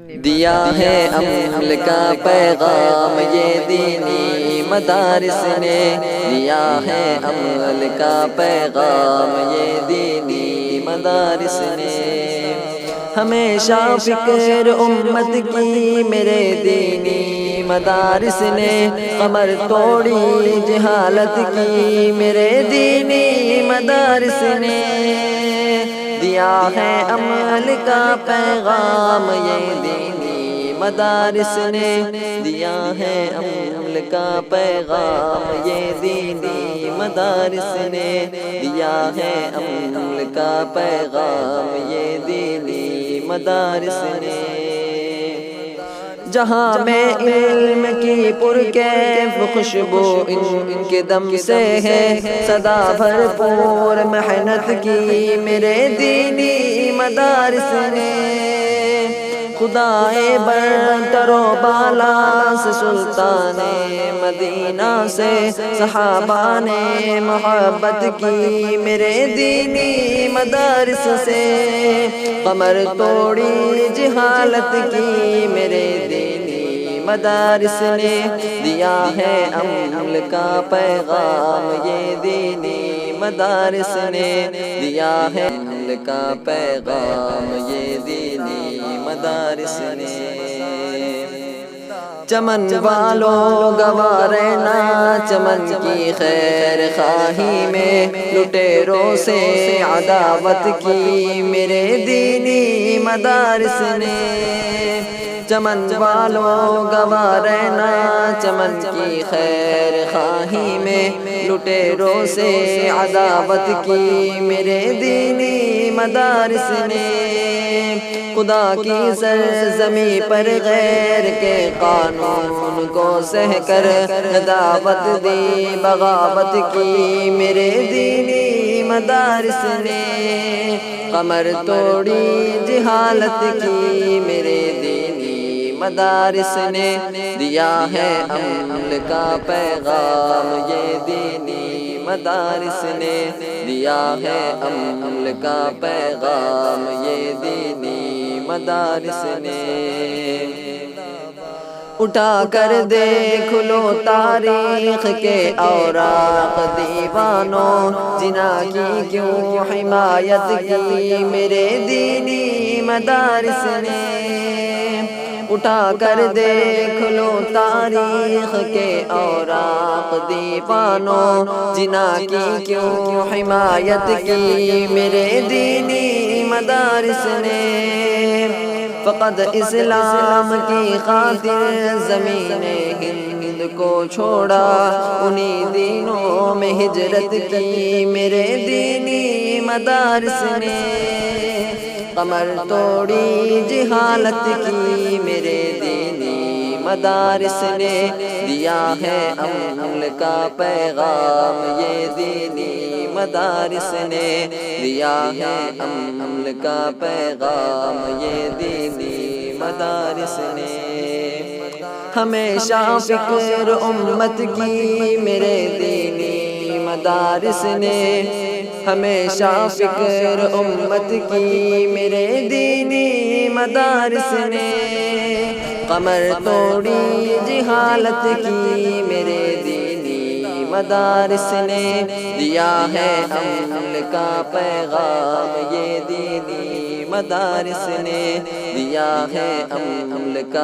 دیا ہے عمل کا پیغام یہ دینی مدارس نے، دیا ہے عمل کا پیغام یہ دینی مدارس نے۔ ہمیشہ فکر امت کی میرے دینی مدارس نے، قمر توڑی جہالت کی میرے دینی مدارس نے۔ دیا ہے عمل کا پیغام یہ دینی مدارس نے، دیا ہے عمل کا پیغام یہ دینی مدارس نے، دیا ہے عمل کا پیغام یہ دینی مدارس نے۔ جہاں میں علم کی پرکیف خوشبو ان کے دم سے ہے، صدا بھرپور محنت کی میرے دینی مدارس نے۔ خدائے برتر و بالا سے سلطان مدینہ سے، صحابہ نے محبت کی میرے دینی مدارس سے، قمر توڑی جہالت کی میرے دینی مدارس نے، دیا ہے عمل کا پیغام یہ دینی مدارس نے، دیا ہے عمل کا پیغام یہ دینی مدارس نے۔ چمن والوں گواہ رہنا چمن کی خیر خواہی میں، لٹیروں سے عداوت کی میرے دینی مدارس نے۔ چمن والوں گواہ رہنا چمن کی خیر خواہی میں، لٹیروں سے عداوت کی میرے دینی مدارس نے۔ خدا کی سرزمین پر غیر کے قانون کو سہ کر دعوت دی بغاوت کی میرے دینی مدارس نے، قمر توڑی جہالت کی میرے دینی مدارس نے، دیا ہے عمل کا پیغام یہ دینی مدارس نے، دیا ہے عمل کا پیغام یہ دینی مدارس نے۔ اٹھا کر دیکھ لو تاریخ کے اوراق دیوانوں، زنا کی کیوں حمایت کی میرے دینی مدارس نے۔ اٹھا کر دیکھ لو تاریخ کے اوراق دیوانوں، زنا کی کیوں حمایت کی میرے دینی مدارس نے۔ فقط اسلام کی خاطر زمین ہند کو چھوڑا، انہی دینوں میں ہجرت کی میرے دینی مدارس نے، قمر توڑی جہالت کی میرے دینی مدارس نے، دیا ہے عمل کا پیغام یہ دینی مدارس نے، دیا ہے عمل کا پیغام یہ دینی مدارس نے۔ ہمیشہ فکر امت کی میرے دینی مدارس نے، ہمیشہ فکر امت کی میرے دینی مدارس نے، قمر توڑی جہالت کی میرے دینی مدارس نے، دیا ہے عمل کا پیغام یہ دینی مدارس نے، دیا ہے عمل کا